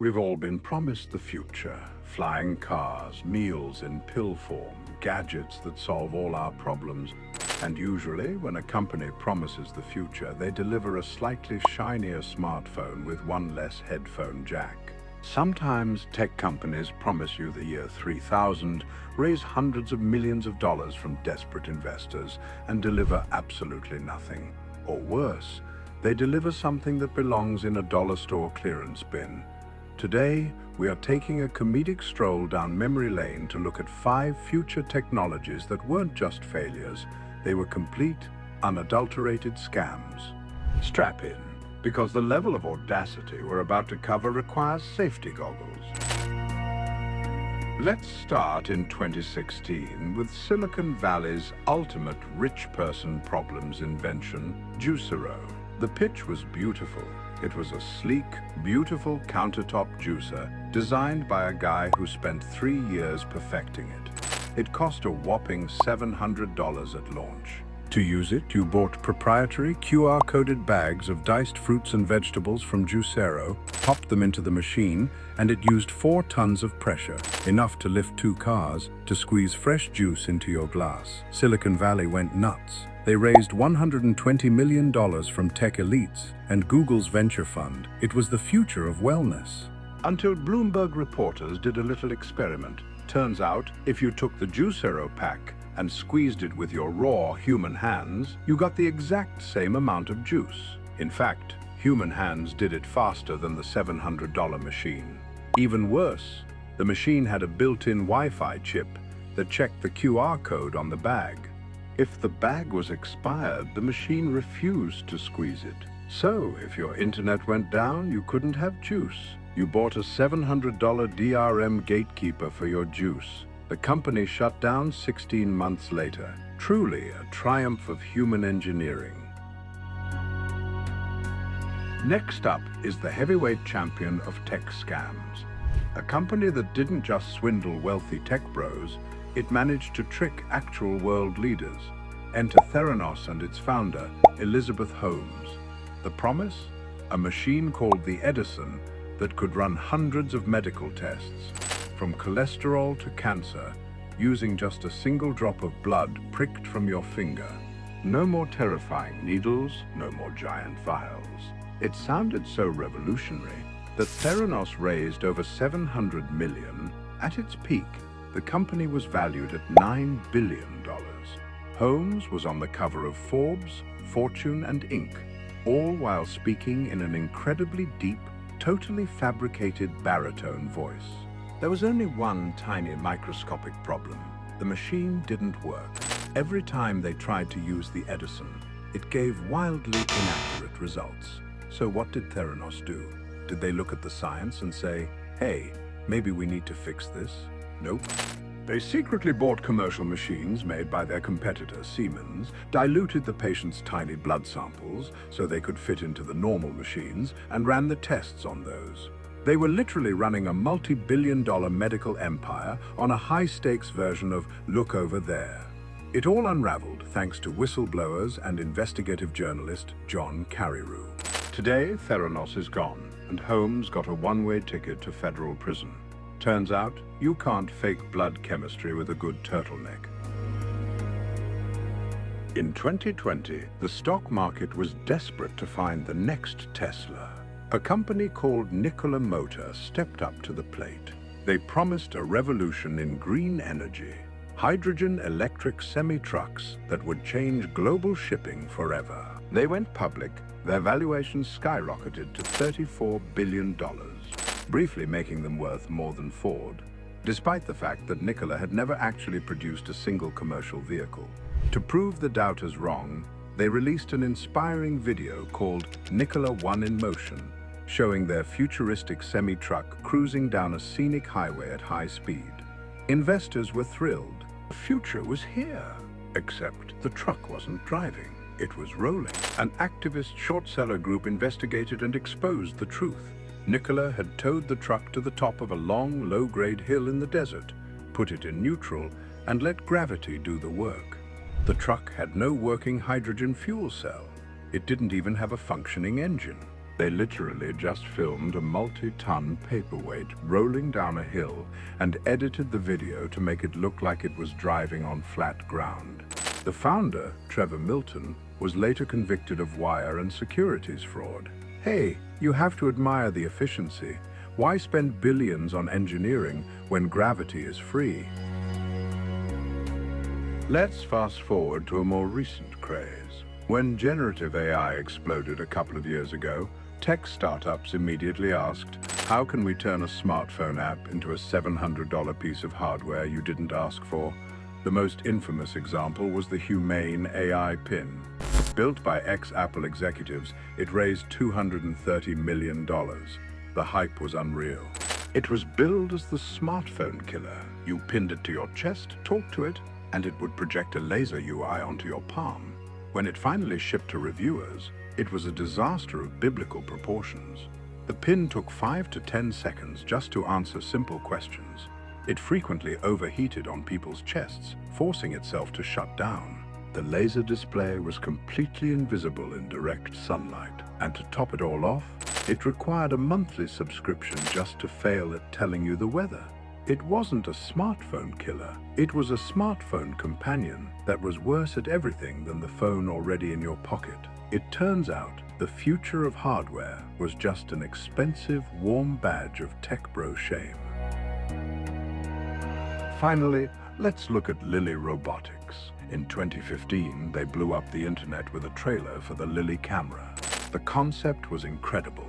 We've all been promised the future. Flying cars, meals in pill form, gadgets that solve all our problems. And usually, when a company promises the future, they deliver a slightly shinier smartphone with one less headphone jack. Sometimes tech companies promise you the year 3000, raise hundreds of millions of dollars from desperate investors, and deliver absolutely nothing. Or worse, they deliver something that belongs in a dollar store clearance bin. Today, we are taking a comedic stroll down memory lane to look at 5 future technologies that weren't just failures, they were complete, unadulterated scams. Strap in, because the level of audacity we're about to cover requires safety goggles. Let's start in 2016 with Silicon Valley's ultimate rich person problems invention, Juicero. The pitch was beautiful. It was a sleek, beautiful countertop juicer designed by a guy who spent 3 years perfecting it. It cost a whopping $700 at launch. To use it, you bought proprietary QR-coded bags of diced fruits and vegetables from Juicero, popped them into the machine, and it used 4 tons of pressure, enough to lift 2 cars, to squeeze fresh juice into your glass. Silicon Valley went nuts. They raised $120 million from tech elites and Google's venture fund. It was the future of wellness. Until Bloomberg reporters did a little experiment. Turns out, if you took the Juicero pack and squeezed it with your raw human hands, you got the exact same amount of juice. In fact, human hands did it faster than the $700 machine. Even worse, the machine had a built-in Wi-Fi chip that checked the QR code on the bag. If the bag was expired, the machine refused to squeeze it. So, if your internet went down, you couldn't have juice. You bought a $700 DRM gatekeeper for your juice. The company shut down 16 months later. Truly a triumph of human engineering. Next up is the heavyweight champion of tech scams. A company that didn't just swindle wealthy tech bros, it managed to trick actual world leaders. Enter Theranos and its founder, Elizabeth Holmes. The promise? A machine called the Edison that could run hundreds of medical tests, from cholesterol to cancer, using just a single drop of blood pricked from your finger. No more terrifying needles, no more giant vials. It sounded so revolutionary that Theranos raised over $700 million. At its peak, the company was valued at $9 billion. Holmes was on the cover of Forbes, Fortune, and Inc., all while speaking in an incredibly deep, totally fabricated baritone voice. There was only one tiny microscopic problem. The machine didn't work. Every time they tried to use the Edison, it gave wildly inaccurate results. So what did Theranos do? Did they look at the science and say, hey, maybe we need to fix this? Nope. They secretly bought commercial machines made by their competitor, Siemens, diluted the patient's tiny blood samples so they could fit into the normal machines, and ran the tests on those. They were literally running a multi-billion-dollar medical empire on a high-stakes version of Look Over There. It all unraveled thanks to whistleblowers and investigative journalist John Carreyrou. Today, Theranos is gone, and Holmes got a one-way ticket to federal prison. Turns out, you can't fake blood chemistry with a good turtleneck. In 2020, the stock market was desperate to find the next Tesla. A company called Nikola Motor stepped up to the plate. They promised a revolution in green energy, hydrogen electric semi-trucks that would change global shipping forever. They went public, their valuation skyrocketed to $34 billion. Briefly making them worth more than Ford, despite the fact that Nikola had never actually produced a single commercial vehicle. To prove the doubters wrong, they released an inspiring video called Nikola One in Motion, showing their futuristic semi-truck cruising down a scenic highway at high speed. Investors were thrilled. The future was here, except the truck wasn't driving, it was rolling. An activist short seller group investigated and exposed the truth. Nikola had towed the truck to the top of a long, low-grade hill in the desert, put it in neutral, and let gravity do the work. The truck had no working hydrogen fuel cell. It didn't even have a functioning engine. They literally just filmed a multi-ton paperweight rolling down a hill and edited the video to make it look like it was driving on flat ground. The founder, Trevor Milton, was later convicted of wire and securities fraud. Hey, you have to admire the efficiency. Why spend billions on engineering when gravity is free? Let's fast forward to a more recent craze. When generative AI exploded a couple of years ago, tech startups immediately asked, how can we turn a smartphone app into a $700 piece of hardware you didn't ask for? The most infamous example was the Humane AI pin. Built by ex-Apple executives, it raised $230 million. The hype was unreal. It was billed as the smartphone killer. You pinned it to your chest, talked to it, and it would project a laser UI onto your palm. When it finally shipped to reviewers, it was a disaster of biblical proportions. The pin took 5 to 10 seconds just to answer simple questions. It frequently overheated on people's chests, forcing itself to shut down. The laser display was completely invisible in direct sunlight, and to top it all off, it required a monthly subscription just to fail at telling you the weather. It wasn't a smartphone killer, it was a smartphone companion that was worse at everything than the phone already in your pocket. It turns out the future of hardware was just an expensive, warm badge of tech bro shame. Finally, let's look at Lily Robotics. In 2015, they blew up the internet with a trailer for the Lily camera. The concept was incredible.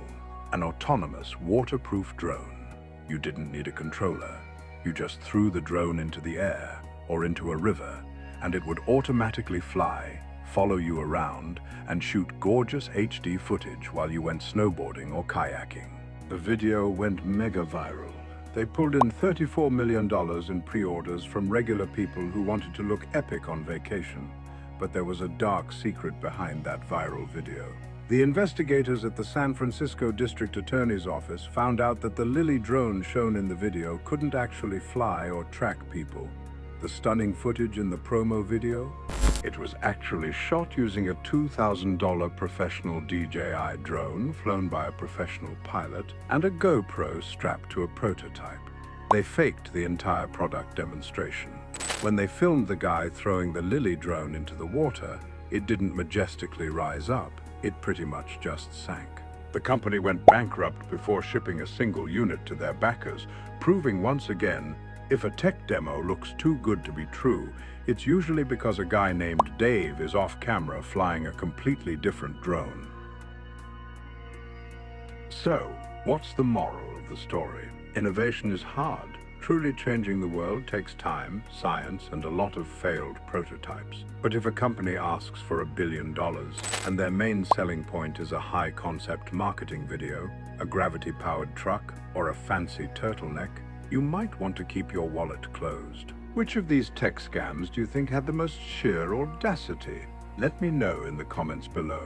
An autonomous, waterproof drone. You didn't need a controller. You just threw the drone into the air or into a river, and it would automatically fly, follow you around, and shoot gorgeous HD footage while you went snowboarding or kayaking. The video went mega viral. They pulled in $34 million in pre-orders from regular people who wanted to look epic on vacation. But there was a dark secret behind that viral video. The investigators at the San Francisco District Attorney's Office found out that the Lily drone shown in the video couldn't actually fly or track people. The stunning footage in the promo video? It was actually shot using a $2,000 professional DJI drone flown by a professional pilot and a GoPro strapped to a prototype. They faked the entire product demonstration. When they filmed the guy throwing the Lily drone into the water, it didn't majestically rise up. It pretty much just sank. The company went bankrupt before shipping a single unit to their backers, proving once again, if a tech demo looks too good to be true, it's usually because a guy named Dave is off camera flying a completely different drone. So, what's the moral of the story? Innovation is hard. Truly changing the world takes time, science, and a lot of failed prototypes. But if a company asks for $1 billion, and their main selling point is a high-concept marketing video, a gravity-powered truck, or a fancy turtleneck, you might want to keep your wallet closed. Which of these tech scams do you think had the most sheer audacity? Let me know in the comments below.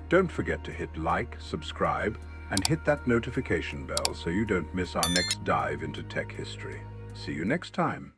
Don't forget to hit like, subscribe, and hit that notification bell so you don't miss our next dive into tech history. See you next time.